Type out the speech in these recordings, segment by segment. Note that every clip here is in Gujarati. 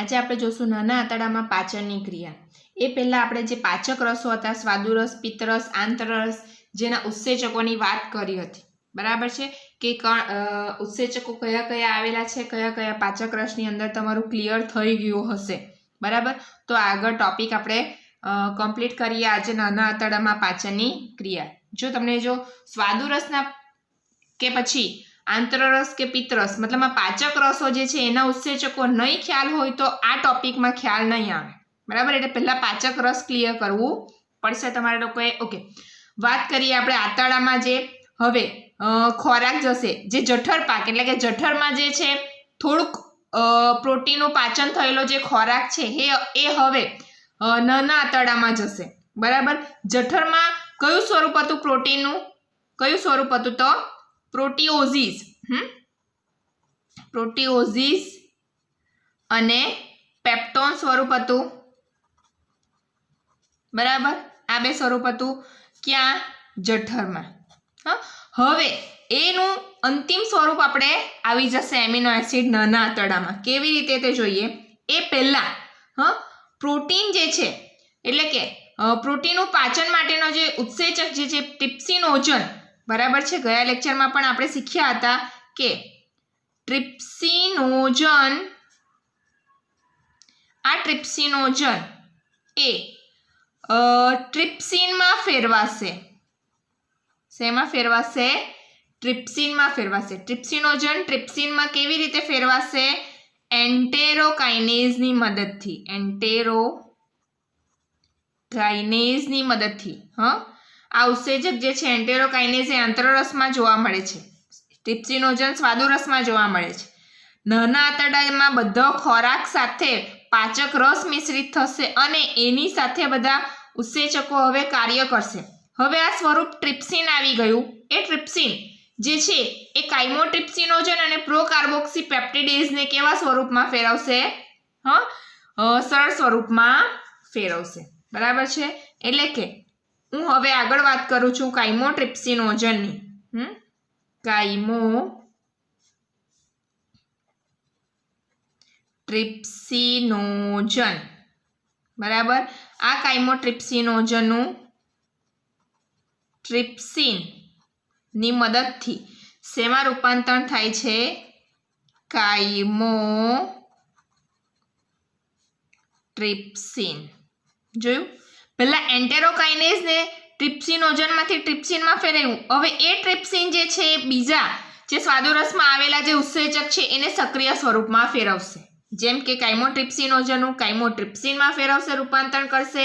આજે આપણે જોશું નાના આંતરડામાં પાચનની ક્રિયા। એ પહેલાં આપણે જે પાચક રસો હતા, સ્વાદુરસ, પિત્તરસ, આંતરરસ, જેના ઉત્સેચકોની વાત કરી હતી, બરાબર છે, કે ઉત્સેચકો કયા કયા આવેલા છે, કયા કયા પાચક રસની અંદર, તમારું ક્લિયર થઈ ગયું હશે, બરાબર। તો આગળ ટોપિક આપણે કમ્પ્લીટ કરીએ આજે નાના આંતરડામાં પાચનની ક્રિયા। જો તમને જો સ્વાદુરસના કે પછી આંતરરસ કે પિત્તરસ મતલબ પાચક રસો જે છે એના ઉત્સેચકો નહીં ખ્યાલ હોય તો આ ટોપિકમાં ખ્યાલ નહીં આવે, બરાબર। એટલે પહેલાં પાચક રસ ક્લિયર કરવું પડશે તમારે લોકોએ। ઓકે, વાત કરીએ આપણે આંતરડામાં જે હવે ખોરાક જશે, જે જઠર પાક એટલે કે જઠરમાં જે છે થોડુંક પ્રોટીનનું પાચન થયેલો જે ખોરાક છે એ હવે નાના આંતરડામાં જશે, બરાબર। જઠરમાં કયું સ્વરૂપ હતું પ્રોટીનનું? કયું સ્વરૂપ હતું? તો પ્રોટીઓઝિસ, પ્રોટીઓઝિસ અને પેપ્ટોન સ્વરૂપ હતું, બરાબર। આ બે સ્વરૂપ હતું ક્યાં? જઠરમાં। હવે એનું અંતિમ સ્વરૂપ આપણે આવી જશે એમિનો એસિડ નાના આંતરડામાં। કેવી રીતે તે જોઈએ એ પહેલા પ્રોટીન જે છે એટલે કે પ્રોટીનનું પાચન માટેનો જે ઉત્સેચક જે છે ટ્રિપ્સિનોજન, બરાબર છે, ગયા લેક્ચરમાં પણ આપણે શીખ્યા હતા કે ટ્રિપ્સિનોજન, આ ટ્રિપ્સિનોજન એ ટ્રિપ્સિનમાં ફેરવાશે। શેમાં ફેરવાશે? ટ્રિપ્સિનમાં ફેરવાશે। ટ્રિપ્સિનોજન ટ્રિપ્સિનમાં કેવી રીતે ફેરવાશે? એન્ટેરોકાઇનેઝની મદદથી, એન્ટેરોકાઇનેઝની મદદથી। આ ઉત્સેચક જે છે એન્ટેરોકાઇનેઝ એ આંતરરસમાં જોવા મળે છે, ટ્રિપ્સિનોજન સ્વાદુરસમાં જોવા મળે છે। નાના આંતરડામાં બધો ખોરાક સાથે પાચક રસ મિશ્રિત થશે અને એની સાથે બધા ઉત્સેચકો હવે કાર્ય કરશે। હવે આ સ્વરૂપ ટ્રિપ્સિન આવી ગયું। એ ટ્રિપ્સિન જે છે એ કાઇમોટ્રિપ્સિનોજન અને પ્રોકાર્બોક્સીપેપ્ટિડેઝને કેવા સ્વરૂપમાં ફેરવશે? સરળ સ્વરૂપમાં ફેરવશે, બરાબર છે। એટલે કે હું હવે આગળ વાત કરું છું કાઇમોટ્રિપ્સિનોજનની, કાઇમોટ્રિપ્સિનોજન, બરાબર। આ કાઇમોટ્રિપ્સિનોજનનું ટ્રિપ્સિનની મદદથી શેમાં રૂપાંતરણ થાય છે? કાઇમોટ્રિપ્સિન। જોયું? પહેલા એન્ટેરોકાઇનેઝને ટ્રિપ્સિનોજનમાંથી ટ્રિપ્સિનમાં ફેરવ્યું, હવે એ ટ્રિપ્સિન જે છે એ બીજા જે સ્વાદુરસમાં આવેલા જે ઉત્સેચક છે એને સક્રિય સ્વરૂપમાં ફેરવશે। જેમ કે કાઇમોટ્રિપ્સિનોજનનું કાઇમોટ્રિપ્સિનમાં ફેરવશે, રૂપાંતરણ કરશે,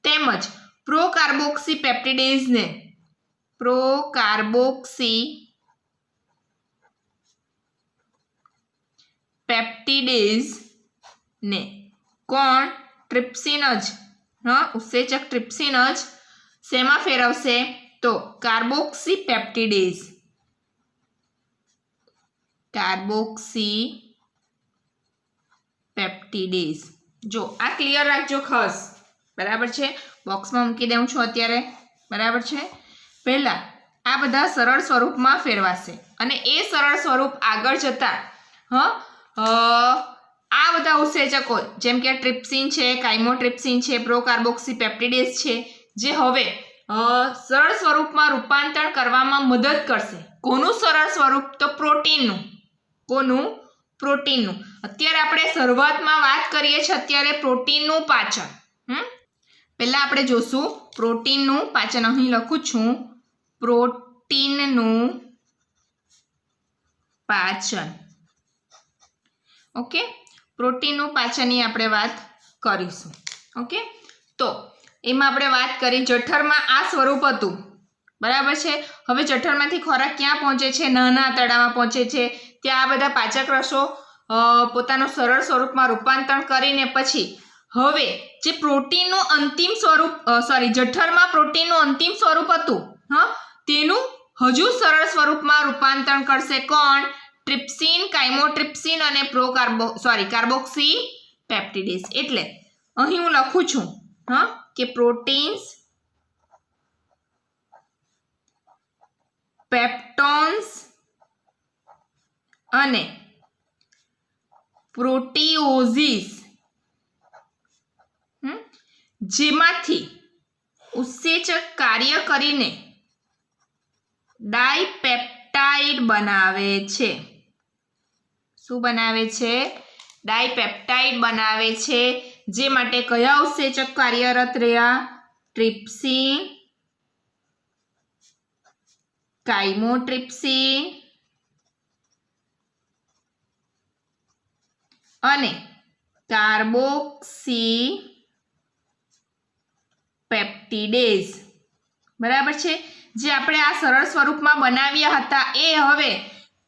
તેમજ પ્રોકાર્બોક્સીપેપ્ટિડેઝને કોણ? ટ્રિપ્સિન જ, ઉત્સેચક ટ્રિપ્સિન જ શેમાં ફેરવશે? તો કાર્બોક્સીપેપ્ટિડેઝ, કાર્બોક્સીપેપ્ટિડેઝ। જો આ ક્લિયર રાખજો ખાસ, બરાબર છે, બોક્સમાં મૂકી દઉં છું અત્યારે, બરાબર છે। પહેલા આ બધા સરળ સ્વરૂપમાં ફેરવાશે અને એ સરળ સ્વરૂપ આગળ જતા આ બધા ઉત્સેચકો જેમ કે ટ્રિપ્સિન છે, કાઇમોટ્રિપ્સિન છે, પ્રોકાર્બોક્સીપેપ્ટિડેઝ છે, જે હવે સરળ સ્વરૂપમાં રૂપાંતરણ કરવામાં મદદ કરશે। કોનું સરળ સ્વરૂપ? તો પ્રોટીનનું। કોનું? પ્રોટીનનું। અત્યારે આપણે શરૂઆતમાં વાત કરીએ છીએ અત્યારે પ્રોટીનનું પાચન। પહેલા આપણે જોશું પ્રોટીનનું પાચન। અહીં લખું છું પ્રોટીનનું પાચન, ઓકે। પ્રોટીનનું પાચનની આપણે વાત કરીશું, ઓકે। તો એમાં આપણે વાત કરી જઠરમાં આ સ્વરૂપ હતું, બરાબર છે। હવે જઠરમાંથી ખોરાક ક્યાં પહોંચે છે? નાના આંતરડામાં પહોંચે છે। ત્યાં આ બધા પાચક રસો પોતાનું સરળ સ્વરૂપમાં રૂપાંતરણ કરીને પછી હવે જે પ્રોટીનનું અંતિમ સ્વરૂપ જઠરમાં પ્રોટીનનું અંતિમ સ્વરૂપ હતું તેનું હજુ સરળ સ્વરૂપમાં રૂપાંતરણ કરશે કોણ? ટ્રિપ્સિન, કાઇમોટ્રિપ્સિન અને કાર્બોક્સીપેપ્ટિડેઝ। એટલે અહીં હું લખું છું કે પ્રોટીન્સ, પેપ્ટોન્સ અને પ્રોટીઓઝિસ જેમાંથી ઉત્સેચક કાર્ય કરીને ડાયપેપ્ટાઇડ બનાવે છે. શું બનાવે છે? ડાયપેપ્ટાઇડ બનાવે છે. જે માટે કયા ઉત્સેચક કાર્યરત રહ્યા? ટ્રિપ્સિન, કાઇમોટ્રિપ્સિન અને કાર્બોક્સી પેપ્ટિડેઝ. બરાબર છે. જે આપણે આ સરળ સ્વરૂપમાં બનાવ્યા હતા એ હવે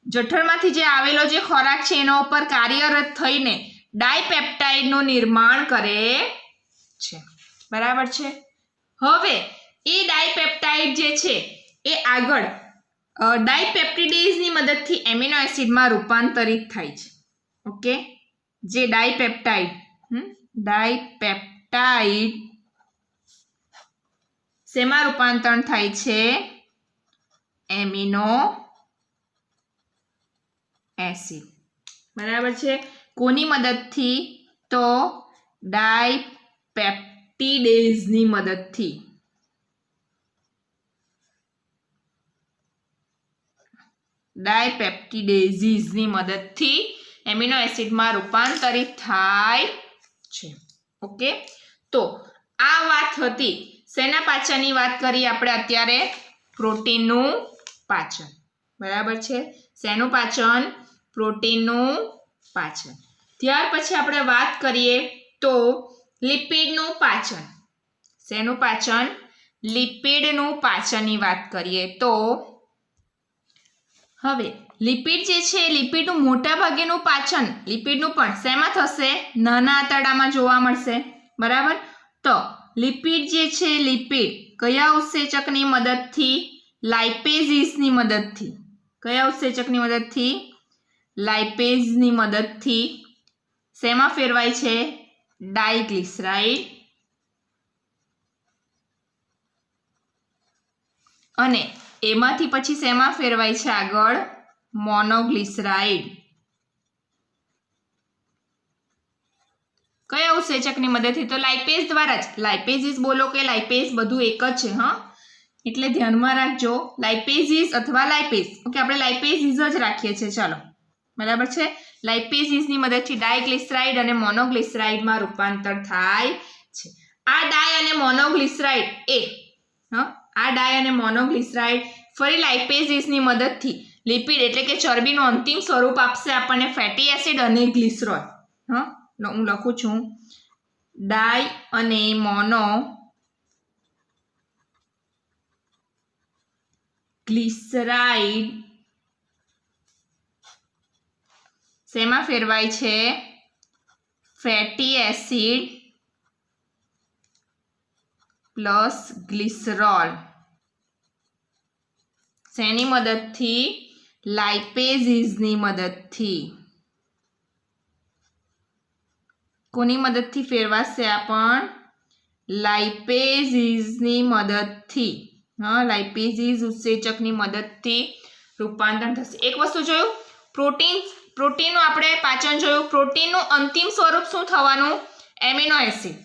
જઠરમાંથી જે આવેલો જે ખોરાક છે એના ઉપર કાર્યરત થઈને ડાયપેપ્ટાઇડનું નિર્માણ કરે છે. બરાબર છે. હવે એ ડાયપેપ્ટાઇડ જે છે એ આગળ ડાયપેપ્ટિડેઝની મદદથી એમિનો એસિડમાં રૂપાંતરિત થાય છે. ઓકે, જે ડાયપેપ્ટાઇડ શેમાં રૂપાંતરણ થાય છે? Amino acid. બરાબર છે. કોની મદદથી? તો ડાયપેપ્ટિડેઝની મદદથી. ડાયપેપ્ટિડેઝની મદદથી એમિનો એસિડમાં રૂપાંતરિત થાય છે. ઓકે, તો આ વાત હતી શેના પાચનની વાત કરી આપણે અત્યારે? પ્રોટીનનું પાચન. બરાબર છે. શેનું પાચન? પ્રોટીનનું પાચન. ત્યાર પછી આપણે વાત કરીએ તો લિપિડનું પાચન. શેનું પાચન? લિપિડનું પાચનની વાત કરીએ તો હવે લિપિડ જે છે લિપિડનું મોટા ભાગેનું પાચન લિપિડનું પણ શેમાં થશે? નાના આંતરડામાં જોવા મળશે. બરાબર. તો લિપિડ જે છે લિપિડ કયા ઉત્સેચકની મદદથી? લાઇપેઝની મદદથી. કયા ઉત્સેચકની મદદથી? લાઇપેઝની મદદથી શેમાં ફેરવાય છે? ડાઇગ્લિસરાઇડ અને એમાંથી પછી શેમાં ફેરવાય છે આગળ? મોનોગ્લિસરાઇડ. કયા ઉત્સેચકની મદદથી? તો લાઇપેઝ દ્વારા જ. લાઇપેઝિસ બોલો કે લાઇપેઝ બધું એક જ છે. હા, એટલે ધ્યાનમાં રાખજો, લાઇપેઝિસ અથવા લાઇપેઝ. ઓકે, આપણે લાઇપેઝિસ જ રાખીએ છીએ. ચાલો, બરાબર છે. લાઇપેઝિસની મદદથી ડાયગ્લિસરાઇડ અને મોનોગ્લિસરાઇડમાં રૂપાંતર થાય છે. આ ડાય અને મોનોગ્લિસરાઇડ આ ડાય અને મોનોગ્લિસરાઇડ ફરી લાઇપેઝિસની મદદથી લિપિડ એટલે કે ચરબીનું અંતિમ સ્વરૂપ આપશે આપણને ફેટી એસિડ અને ગ્લિસરોલ. હું લખું છું ડાય અને મોનો ગ્લિસરાઇડ શેમાં ફેરવાય છે? Fatty acid plus glycerol. શેની મદદથી? લાઇપેઝિસની મદદથી. કોની મદદથી ફેરવાશે આ પણ? લાઇપેઝિસની મદદથી. લાઇપેઝિસ ઉત્સેચકની મદદથી રૂપાંતર થશે. એક વસ્તુ જોયું, પ્રોટીનનું આપણે પાચન જોયું. પ્રોટીનનું અંતિમ સ્વરૂપ શું થવાનું? Amino acid.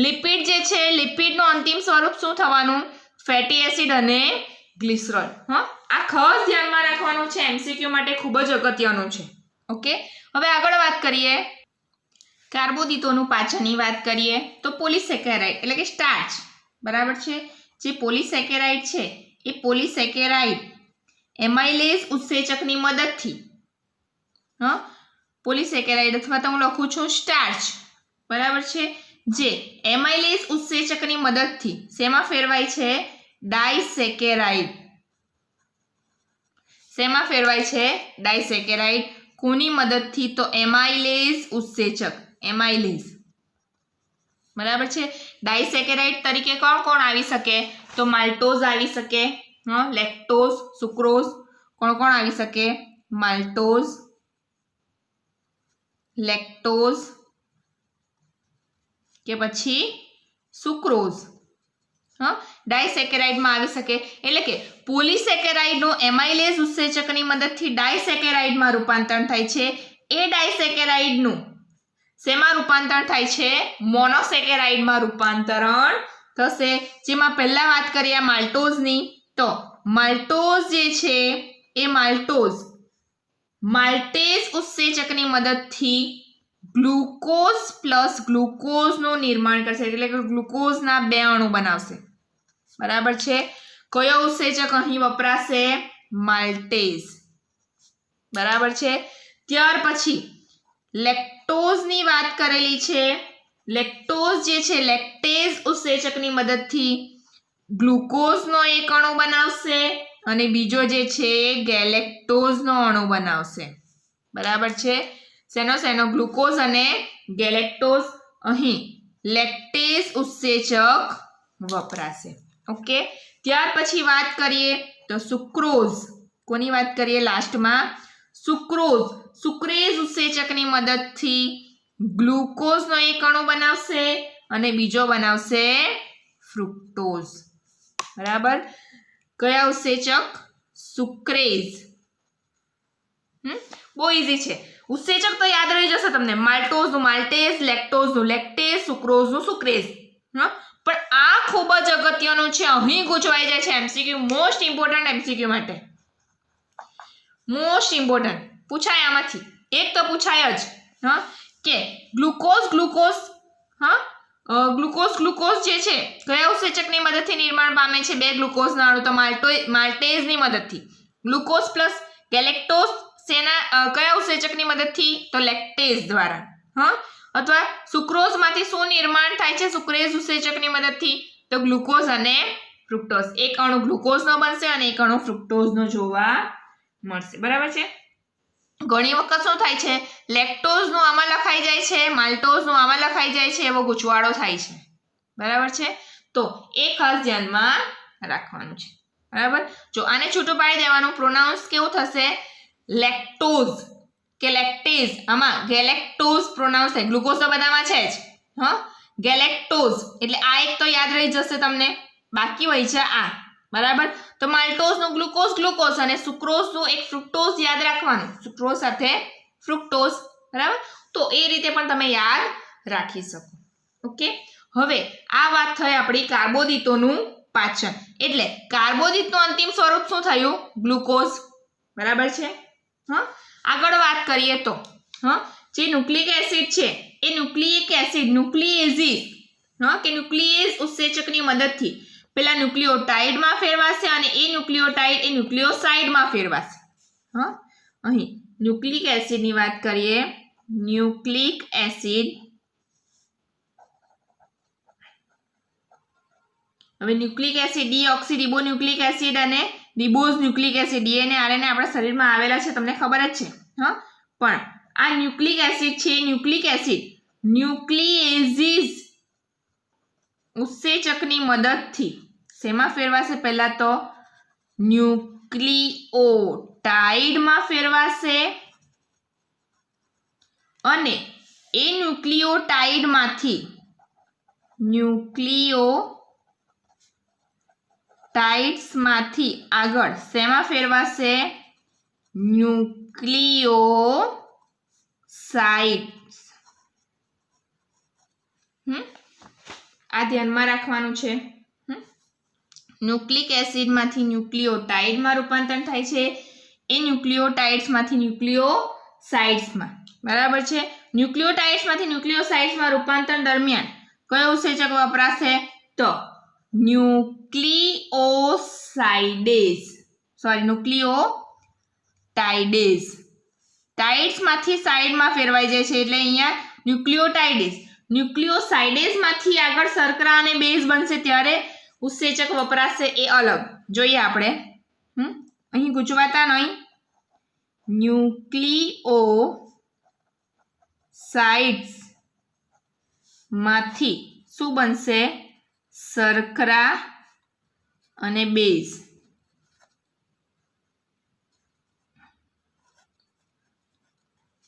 લિપિડ જે છે લિપિડનું અંતિમ સ્વરૂપ શું થવાનું? ફેટી એસિડ અને ગ્લિસરોલ. આ ખાસ ધ્યાનમાં રાખવાનું છે, એમસીક્યુ માટે ખૂબ જ અગત્યનું છે. ઓકે, હવે આગળ વાત કરીએ કાર્બોદિતોનું પાચનની વાત કરીએ તો પોલિસેકેરાઇડ એટલે કે સ્ટાર્ચ. બરાબર છે. જે પોલિસેકેરાઇડ છે એ પોલિસેકેરાઇડ એમાઇલેઝ ઉત્સેચકની મદદથી પોલિસેકેરાઇડ અથવા તો હું લખું છું સ્ટાર્ચ. બરાબર છે. જે એમાઇલેઝ ઉત્સેચકની મદદથી શેમાં ફેરવાય છે? ડાયસેકેરાઇડ. શેમાં ફેરવાય છે? ડાયસેકેરાઇડ. કોની મદદથી? તો એમાઇલેઝ ઉત્સેચક. એમાઇલેઝ. બરાબર છે. ડાયસેકેરાઇડ તરીકે કોણ કોણ આવી શકે? તો માલ્ટોઝ આવી શકે, લેક્ટોઝ, સુક્રોઝ. કોણ કોણ આવી શકે? માલ્ટોઝ, લેક્ટોઝ કે પછી સુક્રોઝ ડાયસેકેરાઇડમાં આવી શકે. એટલે કે પોલિસેકેરાઇડનું એમાઇલેઝ ઉત્સેચકની મદદથી ડાયસેકેરાઇડમાં રૂપાંતર થાય છે. એ ડાયસેકેરાઇડનું શેમાં રૂપાંતરણ થાય છે? મોનોસેકેરાઇડમાં રૂપાંતરણ થશે. જેમાં પહેલા વાત કરીએ માલ્ટોઝની, તો માલ્ટોઝ જે છે એ માલ્ટેઝ ઉત્સેચકની મદદથી ગ્લુકોઝ પ્લસ ગ્લુકોઝનું નિર્માણ કરશે, એટલે કે ગ્લુકોઝના 2 અણુ બનાવશે. બરાબર છે. કયો ઉત્સેચક અહીં વપરાશે? માલ્ટેઝ. બરાબર છે. ત્યાર પછી લેક્ટોઝની વાત કરેલી છે. લેક્ટોઝ જે છે લેક્ટેઝ ઉત્સેચકની મદદથી ગ્લુકોઝનો 1 અણુ બનાવશે અને બીજો જે છે ગેલેક્ટોઝનો અણુ બનાવશે. બરાબર છે. શેનો ગ્લુકોઝ અને ગેલેક્ટોઝ. અહીં લેક્ટેઝ ઉત્સેચક વપરાશે. ઓકે. ત્યાર પછી વાત કરીએ તો સુક્રોઝ. કોની વાત કરીએ લાસ્ટમાં? સુક્રેઝ ઉત્સેચકની મદદથી ગ્લુકોઝનો 1 અણુ બનાવશે અને બીજો બનાવશે ફ્રુક્ટોઝ. બરાબર. કયા ઉત્સેચક? સુક્રેઝ. બહુ ઈઝી છે. ઉત્સેચક તો યાદ રહી જશે તમને. માલ્ટોઝનું માલ્ટેઝ, લેક્ટોઝનું લેક્ટેઝ, સુક્રોઝનું સુક્રેઝ. પણ આ ખૂબ જ અગત્યનું છે. અહીં ગૂંચવાઈ જાય છે એમસીક્યુ. મોસ્ટ ઇમ્પોર્ટન્ટ એમસીક્યુ માટે. મોસ્ટ ઇમ્પોર્ટન્ટ પૂછાય આમાંથી. એક તો પૂછાય જ કે ગ્લુકોઝ જે છે કયા ઉત્સેચકની મદદથી નિર્માણ પામે છે? 2 ગ્લુકોઝના અણુ. તો માલ્ટેઝની મદદથી. ગ્લુકોઝ પ્લસ ગેલેક્ટોઝ કયા ઉત્સેચકની મદદથી? તો લેક્ટેઝ દ્વારા. અથવા સુક્રોઝમાંથી શું નિર્માણ થાય છે સુક્રેઝ ઉત્સેચકની મદદથી? તો ગ્લુકોઝ અને ફ્રુક્ટોઝ. 1 અણુ ગ્લુકોઝનો બનશે અને 1 અણુ ફ્રુક્ટોઝનો જોવા મળશે. બરાબર છે. ઘણી વખત શું થાય છે? લેક્ટોઝનું આમાં લખાઈ જાય છે, માલ્ટોઝનું આમાં લખાઈ જાય છે, એવો ગૂંચવાડો થાય છે. બરાબર છે. તો એ ખાસ ધ્યાનમાં રાખવાનું છે. બરાબર. જો આને છૂટું પાડી દેવાનું. પ્રોનાઉન્સ કેવું થશે? લેક્ટોઝ કે લેક્ટેઝ. આમાં ગેલેક્ટોઝ પ્રોનાઉન્સ થાય. ગ્લુકોઝ તો બધામાં છે જ. ગેલેક્ટોઝ એટલે આ એક તો યાદ રહી જશે તમને. બાકી હોય છે આ. બરાબર. તો માલ્ટોઝનું ગ્લુકોઝ અને સુક્રોઝનું એક ફ્રુક્ટોઝ યાદ રાખવાનું. સુક્રોઝ સાથે ફ્રુક્ટોઝ. બરાબર. તો એ રીતે પણ તમે યાદ રાખી શકો. ઓકે. હવે આ વાત થઈ આપણી કાર્બોદિતોનું પાચન. એટલે કાર્બોદિતનું અંતિમ સ્વરૂપ શું થયું? ગ્લુકોઝ. બરાબર છે. આગળ વાત કરીએ તો જે ન્યુક્લિક એસિડ છે એ ન્યુક્લિક એસિડ ન્યુક્લિએઝિસ કે ન્યુક્લિએઝ ઉત્સેચકની મદદથી પેલા ન્યુક્લિયોટાઇડમાં ફેરવાશે અને એ ન્યુક્લિયોટાઇડ એ ન્યુક્લિયોસાઇડમાં ફેરવાશે. અહીં ન્યુક્લિક એસિડની વાત કરીએ. Nucleic acid. હવે ન્યુક્લિક એસિડ ડીઓક્સીરિબોન્યુક્લિક એસિડ અને ribose nucleic acid DNA RNA આપણા શરીરમાં આવેલા છે, તમને ખબર જ છે. પણ આ ન્યુક્લિક એસિડ છે ન્યુક્લિક એસિડ ન્યુક્લિએઝિસ ઉત્સેચકની મદદથી શેમાં ફેરવાશે? પહેલા તો ન્યુક્લિયોટાઇડમાં ફેરવાશે અને એ ન્યુક્લિયોટાઇડ્સમાંથી આગળ શેમાં ફેરવાશે? ન્યુક્લિયોસાઇડ્સ. આ ધ્યાનમાં રાખવાનું છે. ન્યુક્લિક એસિડમાંથી ન્યુક્લિયોટાઇડમાં રૂપાંતર થાય છે. એ ન્યુક્લિયોટાઇડ્સમાંથી ન્યુક્લિયોસાઇડ્સમાં. બરાબર છે. ન્યુક્લિયોટાઇડ્સમાંથી ન્યુક્લિયોસાઇડ્સમાં રૂપાંતર દરમિયાન કયો ઉત્સેચક વપરાશે? તો ન્યુક્લિયોટાઇડેઝ. ટાઇડ્સમાંથી સાઇડમાં ફેરવાઈ જાય છે એટલે અહીંયા ન્યુક્લિયોટાઇડેઝ. ન્યુક્લિયોસાઇડેઝમાંથી આગળ શર્કરા અને બેઝ બનશે ત્યારે ઉત્સેચક વપરાશે એ અલગ. જોઈએ આપણે. અહીં ગૂંચવાતા નહીં. ન્યુક્લિયોસાઇડ્સમાંથી શું બનશે? શર્કરા અને બેઝ.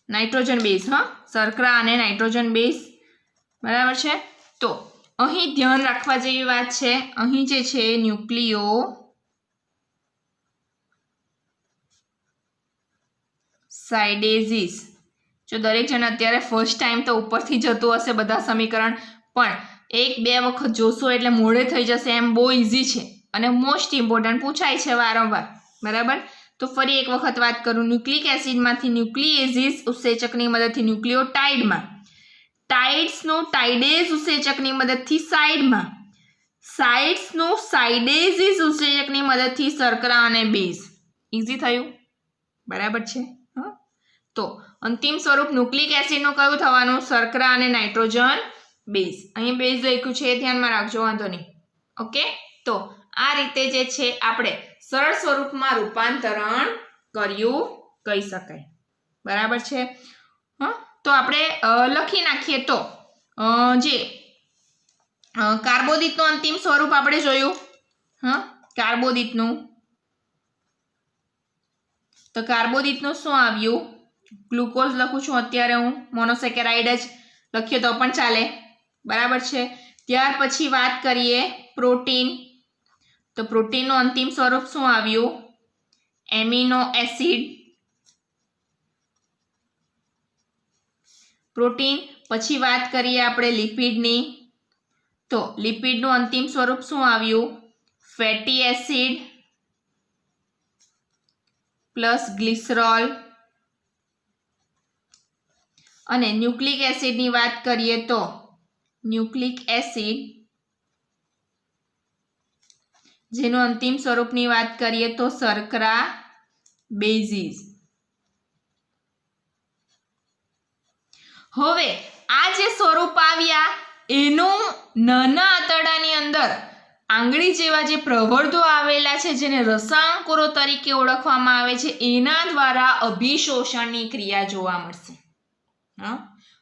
Nitrogen base. શર્કરા અને નાઇટ્રોજન બેઝ. બરાબર છે. તો અહીં ધ્યાન રાખવા જેવી વાત છે. અહીં જે છે ન્યુક્લિયોસાઇડેઝિસ. જો દરેક જણ અત્યારે ફર્સ્ટ ટાઈમ તો ઉપરથી જતું હશે બધા સમીકરણ, પણ 1-2 વખત જોશો એટલે મોડે થઈ જશે. એમ બહુ ઇઝી છે અને મોસ્ટ ઇમ્પોર્ટન્ટ પૂછાય છે વારંવાર. બરાબર, તો ફરી એક વખત વાત કરું. ન્યુક્લિક એસિડમાંથી ન્યુક્લિએઝિસ ઉત્સેચકની મદદથી ન્યુક્લિયોટાઇડમાં, ટાઇડ્સનું ટાઇડેઝ ઉત્સેચકની મદદથી સાઇડમાં, સાઇડ્સનું સાઇડેઝિસ ઉત્સેચકની મદદથી શર્કરા અને બેઝ. ઇઝી થયું? બરાબર છે. તો અંતિમ સ્વરૂપ ન્યુક્લિક એસિડનું કયું થવાનું? શર્કરા અને નાઇટ્રોજન બેઝ. અહીં બેઝ લખ્યું છે, ધ્યાનમાં રાખજો, વાંધો નહીં. ઓકે, તો આ રીતે જે છે આપણે સરળ સ્વરૂપમાં રૂપાંતરણ કર્યું કહી શકાય. બરાબર છે. તો આપણે લખી નાખીએ તો જે કાર્બોદિતનું અંતિમ સ્વરૂપ આપણે જોયું. કાર્બોદિતનું, તો કાર્બોદિતનું શું આવ્યું? ગ્લુકોઝ લખું છું અત્યારે હું, મોનોસેકેરાઇડ જ લખીએ તો પણ ચાલે. બરાબર છે. ત્યાર પછી વાત કરીએ પ્રોટીન. તો પ્રોટીનનું અંતિમ સ્વરૂપ શું આવ્યું? Amino acid. પ્રોટીન પછી વાત કરીએ આપણે લિપિડની. તો લિપિડનું અંતિમ સ્વરૂપ શું આવ્યું? Fatty acid plus glycerol. અને ન્યુક્લિક એસિડની વાત કરીએ તો ન્યુક્લિક એસિડ, જેનું અંતિમ સ્વરૂપની વાત કરીએ તો શર્કરા બેઝિસ. હવે આ જે સ્વરૂપ આવ્યા એનું નાના આંતરડાની અંદર આંગળી જેવા જે પ્રવર્ધો આવેલા છે, જેને રસાંકુરો તરીકે ઓળખવામાં આવે છે, એના દ્વારા અભિશોષણની ક્રિયા જોવા મળશે.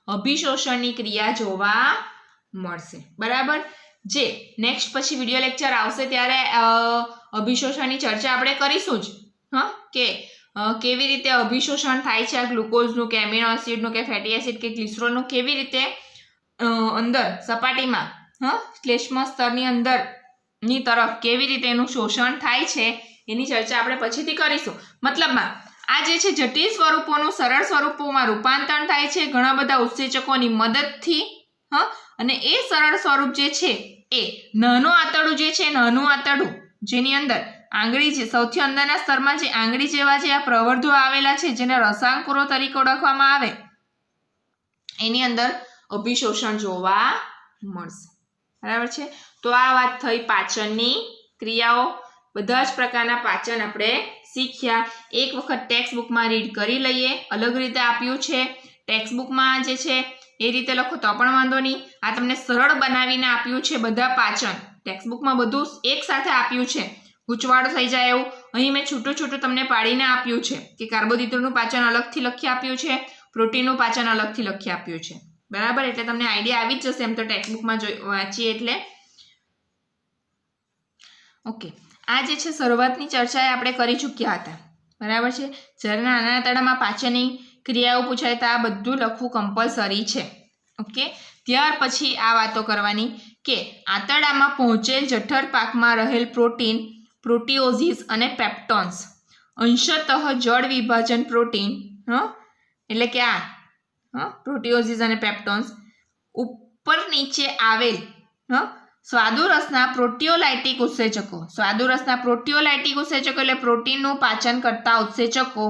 અભિશોષણની ક્રિયા જોવા મળશે. બરાબર. જે નેક્સ્ટ પછી વિડિયો લેક્ચર આવશે ત્યારે અભિશોષણની ચર્ચા આપણે કરીશું જ. કે કેવી રીતે અભિશોષણ થાય છે આ ગ્લુકોઝનું કે એમિનો એસિડનું કે ફેટી એસિડ કે ગ્લિસરોલનું, કેવી રીતે અંદર સપાટીમાં શ્લેષ્મ સ્તરની અંદરની તરફ કેવી રીતે એનું શોષણ થાય છે એની ચર્ચા આપણે પછીથી કરીશું. મતલબમાં આ જે છે જટિલ સ્વરૂપોનું સરળ સ્વરૂપોમાં રૂપાંતરણ થાય છે ઘણા બધા ઉત્સેચકોની મદદથી. અને એ સરળ સ્વરૂપ જે છે એ નાનું આંતરડું જે છે, નાનું આંતરડું જેની અંદર આંગળી છે, સૌથી અંદરના સ્તરમાં જે આંગળી જેવા જે આ પ્રવર્ધો આવેલા છે, જેને રસાંકુરો તરીકે ઓળખવામાં આવે, એની અંદર અભિશોષણ જોવા મળશે. બરાબર છે. તો આ વાત થઈ પાચનની ક્રિયાઓ. બધા જ પ્રકારના પાચન આપણે શીખ્યા. એક વખત ટેક્સ્ટ બુકમાં રીડ કરી લઈએ. અલગ રીતે આપ્યું છે ટેક્સ્ટ બુકમાં જે છે એ રીતે લખો તો પણ વાંધો નહીં. આ તમને સરળ બનાવીને આપ્યું છે. બધા પાચન ટેક્સ્ટ બુકમાં બધું એક સાથે આપ્યું છે, ગૂંચવાડો થઈ જાય એવું. અહીં મેં છૂટું છૂટું તમને પાડીને આપ્યું છે કે કાર્બોદિતનું પાચન અલગથી લખી આપ્યું છે, પ્રોટીનનું પાચન અલગથી લખી આપ્યું છે. બરાબર, એટલે તમને આઈડિયા આવી જ જશે એમ તો ટેક્સ્ટ બુકમાં વાંચીએ એટલે. ઓકે, આ જે છે શરૂઆતની ચર્ચા આપણે કરી ચૂક્યા હતા. બરાબર છે. જ્યારે નાના આંતરડામાં પાચનની ક્રિયાઓ પૂછાય તો આ બધું લખવું કમ્પલસરી છે. ઓકે, ત્યાર પછી આ વાતો કરવાની કે આંતરડામાં પહોંચેલ જઠર પાકમાં રહેલ પ્રોટીન, પ્રોટીઓઝિસ અને પેપ્ટોન્સ, અંશતઃ જળ વિભાજન પ્રોટીન, એટલે કે આ પ્રોટીઓઝિસ અને પેપ્ટોન્સ ઉપર નીચે આવેલ સ્વાદુરસના પ્રોટીઓલાઇટિક ઉત્સેચકો. સ્વાદુરસના પ્રોટીઓલાઇટિક ઉત્સેચકો એટલે પ્રોટીનનું પાચન કરતા ઉત્સેચકો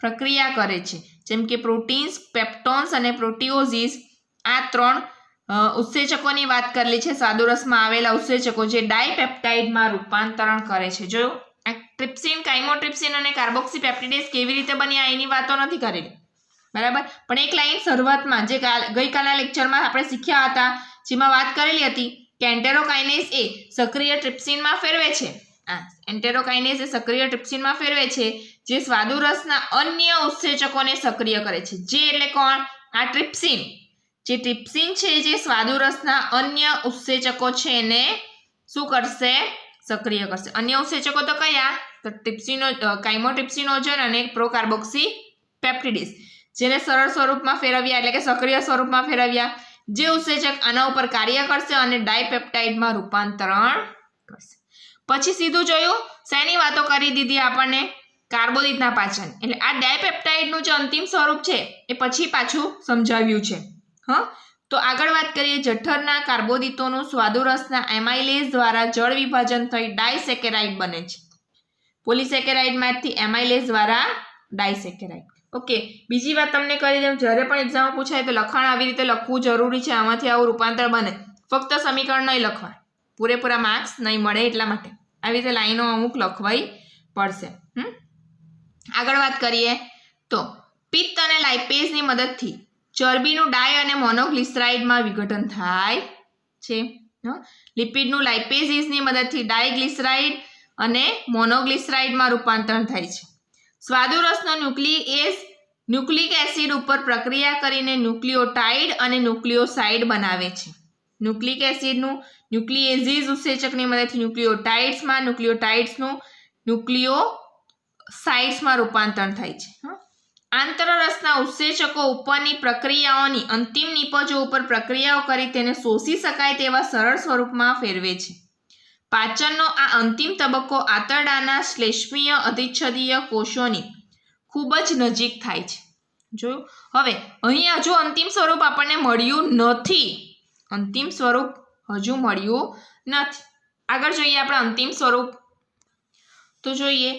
પ્રક્રિયા કરે છે. જેમ કે પ્રોટીન્સ, પેપ્ટોન્સ અને પ્રોટીઓઝિસ, આ ત્રણ ઉત્સેચકોની વાત કરેલી છે. સ્વાદુરસમાં આવેલા ઉત્સેચકો જે ડાયપેપ્ટાઇડમાં રૂપાંતરણ કરે છે. જોયું, આ ટ્રિપ્સિન, કાઇમોટ્રિપ્સિન અને કાર્બોક્સીપેપ્ટિડેઝ કેવી રીતે બન્યા એની વાતો નથી કરેલી. બરાબર, પણ એક લાઈન શરૂઆતમાં જે ગઈકાલના લેક્ચરમાં આપણે શીખ્યા હતા, જેમાં વાત કરેલી હતી કે એન્ટેરોકાઇનેઝ એ સક્રિય ટ્રિપ્સિનમાં ફેરવે છે. એન્ટેરોકાઇનેઝ એ સક્રિય ટ્રિપ્સિનમાં ફેરવે છે, જે સ્વાદુરસના અન્ય ઉત્સેચકોને સક્રિય કરે છે. જે એટલે કોણ? આ ટ્રિપ્સિન. જે ટ્રિપ્સિન છે જે સ્વાદુરસના અન્ય ઉત્સેચકો છે એને શું કરશે? સક્રિય કરશે. અન્ય ઉત્સેચકો તો કયા? તો ટ્રિપ્સિનો, કાઇમોટ્રિપ્સિનોજન અને પ્રોકાર્બોક્સીપેપ્ટિડેઝ, જેને સરળ સ્વરૂપમાં ફેરવ્યા એટલે કે સક્રિય સ્વરૂપમાં ફેરવ્યા. જે ઉત્સેચક આના ઉપર કાર્ય કરશે અને ડાયપેપ્ટાઇડમાં રૂપાંતરણ કરશે. પછી સીધું જોયું, શેની વાતો કરી દીધી આપણને? કાર્બોદિતના પાચન. એટલે આ ડાયપેપ્ટાઇડનું જે અંતિમ સ્વરૂપ છે એ પછી પાછું સમજાવ્યું છે. તો આગળ વાત કરીએ, જઠરના કાર્બોદિતોનું સ્વાદુરસના એમાઇલેઝ દ્વારા જળ વિભાજન થઈ ડાયસેકેરાઇડ બને છે. પોલિસેકેરાઇડમાંથી એમાઇલેઝ દ્વારા ડાયસેકેરાઇડ. ઓકે, બીજી વાત તમને કરી દઉં, જ્યારે પણ એક્ઝામમાં પૂછાય તો લખાણ આવી રીતે લખવું જરૂરી છે. આમાંથી આવું રૂપાંતર બને. ફક્ત સમીકરણ નહીં લખવા, પૂરેપૂરા માર્ક્સ નહીં મળે એટલા માટે આવી રીતે લાઈનો અમુક લખવાઈ પડશે. આગળ વાત કરીએ તો પિત્ત અને લાઇપેઝની મદદથી ચરબીનું ડાય અને મોનોગ્લિસરાઇડમાં વિઘટન થાય છે. લિપિડનું લાઇપેઝની મદદથી ડાયગ્લિસરાઇડ અને મોનોગ્લિસરાઇડમાં રૂપાંતર થાય છે. સ્વાદુરસનો ન્યુક્લિક એસિડ ઉપર પ્રક્રિયા કરીને ન્યુક્લિયોટાઇડ અને ન્યુક્લિયોસાઇડ બનાવે છે. ન્યુક્લિક એસિડનું ન્યુક્લિએઝિસ ઉત્સેચકની મદદથી ન્યુક્લિયોટાઇડ્સમાં, ન્યુક્લિયોટાઇડ્સનું ન્યુક્લિયોસાઇડ્સમાં રૂપાંતર થાય છે. આંતરરસના ઉત્સેચકો ઉપરની પ્રક્રિયાઓની અંતિમ નિપજો ઉપર પ્રક્રિયાઓ કરી તેને શોષી શકાય તેવા સરળ સ્વરૂપમાં ફેરવે છે. પાચનનો આ અંતિમ તબક્કો આંતરડાના શ્લેષ્મીય અધિચ્છદીય કોષોની ખૂબ જ નજીક થાય છે. જોયું? હવે અહીંયા હજુ અંતિમ સ્વરૂપ આપણને મળ્યું નથી. અંતિમ સ્વરૂપ હજુ મળ્યું નથી. આગળ જોઈએ આપણે અંતિમ સ્વરૂપ. તો જોઈએ,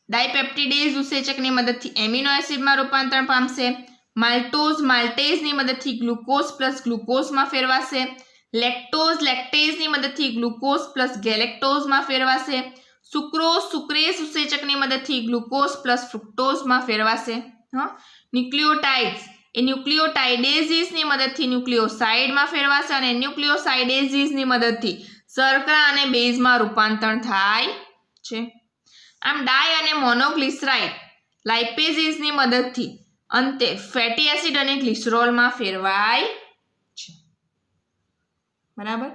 ડાયપેપ્ટિડેઝ ઉત્સેચકની મદદથી એમિનો એસિડમાં રૂપાંતર પામશે. માલ્ટેઝની મદદથી ગ્લુકોઝ પ્લસ ગ્લુકોઝમાં ફેરવાશે. લેક્ટેઝની મદદથી ગ્લુકોઝ પ્લસ ગેલેક્ટોઝમાં ફેરવાશે. સુક્રેઝ ઉત્સેચકની મદદથી ગ્લુકોઝ પ્લસ ફ્રુક્ટોઝમાં ફેરવાશે. ન્યુક્લિયોટાઇડ્સ એ ન્યુક્લિયોટાઇડેઝિસની મદદથી ન્યુક્લિયોસાઇડમાં ફેરવાશે અને ન્યુક્લિયોસાઇડેઝિસની મદદથી શર્કરા અને બેઝમાં રૂપાંતર થાય છે. આમ ડાય અને મોનોગ્લિસરાઇડ લાઇપેઝિસની મદદથી અંતે ફેટી એસિડ અને ગ્લિસરોલમાં ફેરવાય છે. બરાબર?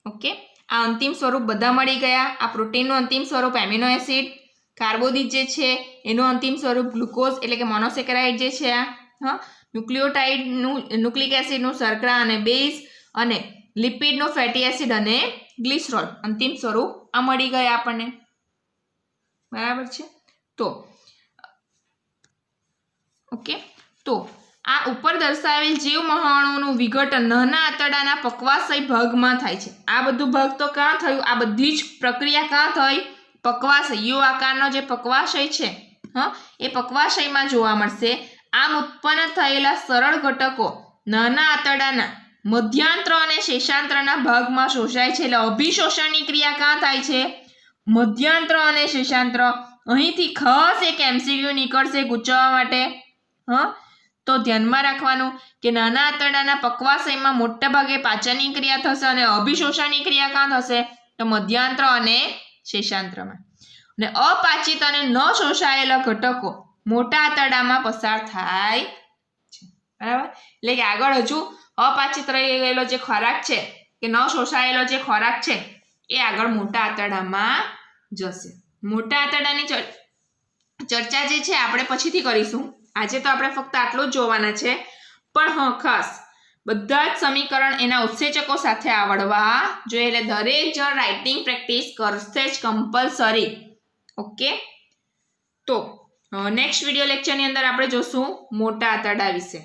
ઓકે, આ અંતિમ સ્વરૂપ બધા મળી ગયા. આ પ્રોટીનનું અંતિમ સ્વરૂપ એમિનો એસિડ, કાર્બોદિત જે છે એનું અંતિમ સ્વરૂપ ગ્લુકોઝ એટલે કે મોનોસેકેરાઇડ જે છે આ, ન્યુક્લિયોટાઇડનું ન્યુક્લિક એસિડનું શર્કરા અને બેઝ, અને લિપિડનું ફેટી એસિડ અને ગ્લિસરોલ અંતિમ સ્વરૂપ આ મળી ગયા આપણને. બરાબર છે? તો ઓકે, તો આ ઉપર દર્શાવેલ જીવમહાણુનું વિઘટન નાના આંતરડાના પક્વાશય ભાગમાં થાય છે. આ બધું ભાગ તો ક્યાં થયું? આ બધી જ પ્રક્રિયા ક્યાં થઈ? પક્વાશય, યુ આકારનો જે પક્વાશય છે એ પક્વાશયમાં જોવા મળશે. આમ ઉત્પન્ન થયેલા સરળ ઘટકો નાના આંતરડાના મધ્યાંત્ર અને શેષાંત્રના ભાગમાં શોષાય છે. એટલે અભિશોષણની ક્રિયા ક્યાં થાય છે? મધ્યાંત્ર અને શેષાંત્ર. અહીંથી ખાસ એક MCQ નીકળશે ગૂંચવવા માટે. તો ધ્યાનમાં રાખવાનું કે નાના આંતરડાના પક્વાશયમાં મોટા ભાગે પાચનની ક્રિયા થશે અને અભિશોષણની ક્રિયા ક્યાં થશે? તો મધ્યાંત્ર અને શેષાંત્રમાં. અને અપાચિત અને ન શોષાયેલા ઘટકો મોટા આંતરડામાં પસાર થાય છે. બરાબર? એટલે કે આગળ હજુ અપાચિત રહી ગયેલો જે ખોરાક છે કે ન શોષાયેલો જે ખોરાક છે એ આગળ મોટા આંતરડામાં જશે. મોટા આંતરડાની ચર્ચા જે છે આપણે પછીથી કરીશું. આજે તો આપણે ફક્ત આટલું જ જોવાના છે. પણ ખાસ બધા જ સમીકરણ એના ઉત્સેચકો સાથે આવડવા જોઈએ. એટલે દરેક જણ રાઇટિંગ પ્રેક્ટિસ કરશે જ કમ્પલસરી. ઓકે, તો નેક્સ્ટ વિડીયો લેક્ચરની અંદર આપણે જોશું મોટા આંતરડા વિશે.